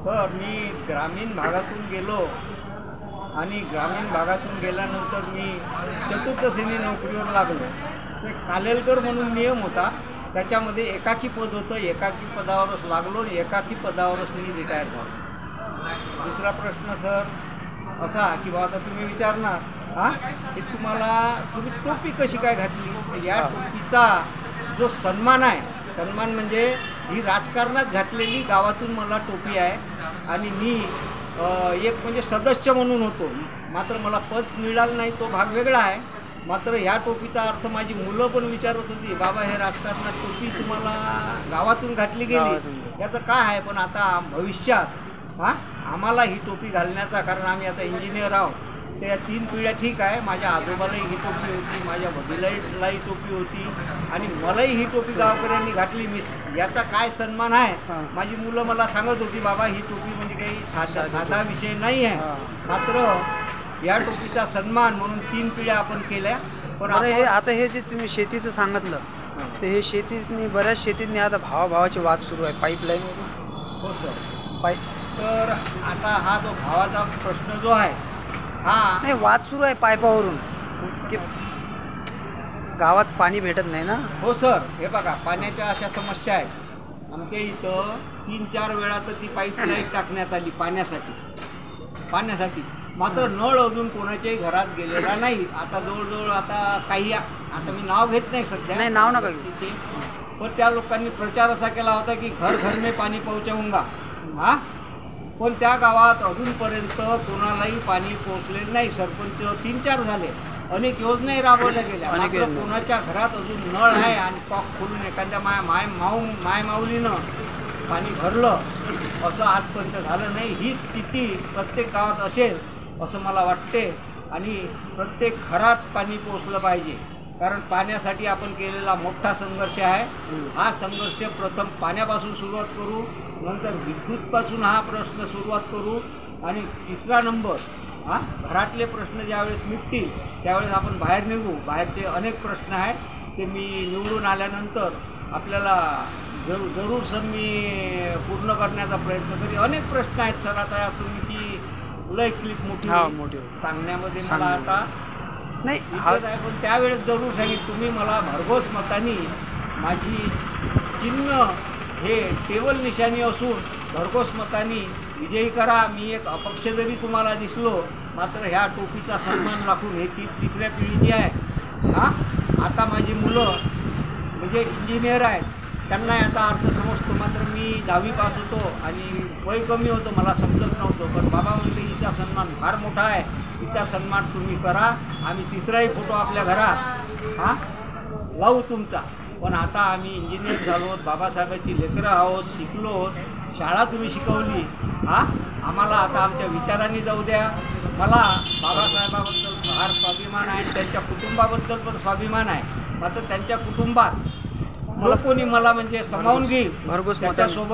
तर मी ग्रामीण भागातून गेलो आणि ग्रामीण भागातून गेल्यानंतर मी चतुर्थ श्रेणी नोकरीवर लागलो. ते कालेलकर म्हणून नियम होता, त्याच्यामध्ये एकाकी पद होतं. एकाकी पदावरच लागलो आणि एकाकी पदावरच मी रिटायर झालो. दुसरा प्रश्न सर असा की बाबा आता तुम्ही विचारणार की तुम्ही टोपी कशी काय घातली. या टोपीचा जो सन्मान आहे, सन्मान म्हणजे ही राजकारणात घातलेली गावातून मला टोपी आहे आणि मी एक म्हणजे सदस्य म्हणून होतो. मात्र मला पद मिळालं नाही, तो भाग वेगळा आहे. मात्र ह्या टोपीचा अर्थ माझी मुलं पण विचारत होती, बाबा हे राजकारणात टोपी तुम्हाला गावातून घातली गेली, याचं काय आहे. पण आता भविष्यात आम्हाला ही टोपी घालण्याचा, कारण आम्ही आता इंजिनियर आहोत, त्या 3 पिढ्या ठीक आहे. माझ्या आजोबालाही ही टोपी होती, माझ्या वडिलांनाही टोपी होती आणि मलाही ही टोपी गावकऱ्यांनी घातली. मी याचा काय सन्मान आहे. माझी मुलं मला सांगत होती, बाबा ही टोपी म्हणजे काही साधा विषय नाही आहे. मात्र या टोपीचा सन्मान म्हणून 3 पिढ्या आपण केल्या. पण आता हे जे तुम्ही शेतीचं सांगितलं, तर हे शेतीतनी बऱ्याच शेतीतनी आता भावाभावाचे वाद सुरू आहे पाईपलाईनवरून. हो सर. तर आता हा जो भावाचा प्रश्न जो आहे, नाही वाद सुरू आहे पाईपावरून की गावात पाणी भेटत नाही ना. हो सर. हे बघा, पाण्याच्या अशा समस्या आहेत आमच्या इथं. 3-4 वेळा तर ती पाईपलाईन टाकण्यात आली पाण्यासाठी. मात्र नळ अजून कोणाच्याही घरात गेलेला नाही. आता जवळजवळ आता मी नाव घेत नाही सध्या, नाही नाव नका घेऊ. तिथे पण त्या लोकांनी प्रचार असा केला होता की घर घर में पाणी पोहोचवूंगा. पण त्या गावात अजूनपर्यंत कोणालाही पाणी पोहोचलेलं नाही. सरपंच 3-4 झाले, अनेक योजनाही राबवल्या गेल्या. मात्र कोणाच्या घरात अजून नळ आहे आणि कॉक खोलून एखाद्या माय माऊलीनं पाणी भरलं असं आजपर्यंत झालं नाही. ही स्थिती प्रत्येक गावात असेल असं मला वाटते आणि प्रत्येक घरात पाणी पोचलं पाहिजे. कारण पाण्यासाठी आपण केलेला मोठा संघर्ष आहे. हा संघर्ष प्रथम पाण्यापासून सुरुवात करू, नंतर विद्युतपासून हा प्रश्न सुरुवात करू आणि तिसरा नंबर घरातले प्रश्न ज्यावेळेस मिटतील त्यावेळेस आपण बाहेर निघू. बाहेरचे अनेक प्रश्न आहेत, ते मी निवडून आल्यानंतर आपल्याला जरूर सर मी पूर्ण करण्याचा प्रयत्न करेन. अनेक प्रश्न आहेत सर. आता तुम्ही ती लय क्लिप मोठी सांगण्यामध्ये मला आता नाही आहे, पण त्यावेळेस जरूर सांगितलं. तुम्ही मला भरघोस मतानी माझी चिन्ह हे टेबल निशाणी असून भरघोस मतानी विजयी करा. मी एक अपक्ष जरी तुम्हाला दिसलो, मात्र ह्या टोपीचा सन्मान राखून हे तिसऱ्या पिढीची आहे. आता माझी मुलं म्हणजे इंजिनियर आहेत, त्यांना याचा अर्थ समजतो. मात्र मी 10वी पास होतो आणि वय कमी होतं, मला समजत नव्हतं. पण बाबा म्हणले हिचा सन्मान फार मोठा आहे, हिचा सन्मान तुम्ही करा. आम्ही तिसराही फोटो आपल्या घरात लावू तुमचा. पण आता आम्ही इंजिनियर झालो, बाबासाहेबांची लेकरं आहोत, शिकलो, शाळा तुम्ही शिकवली. आम्हाला आता आमच्या विचारांनी जाऊ द्या. मला बाबासाहेबाबद्दल फार स्वाभिमान आहे, त्यांच्या कुटुंबाबद्दल पण स्वाभिमान आहे. मात्र त्यांच्या कुटुंबात कोणी मला म्हणजे सामावून घेईल, त्याच्यासोबत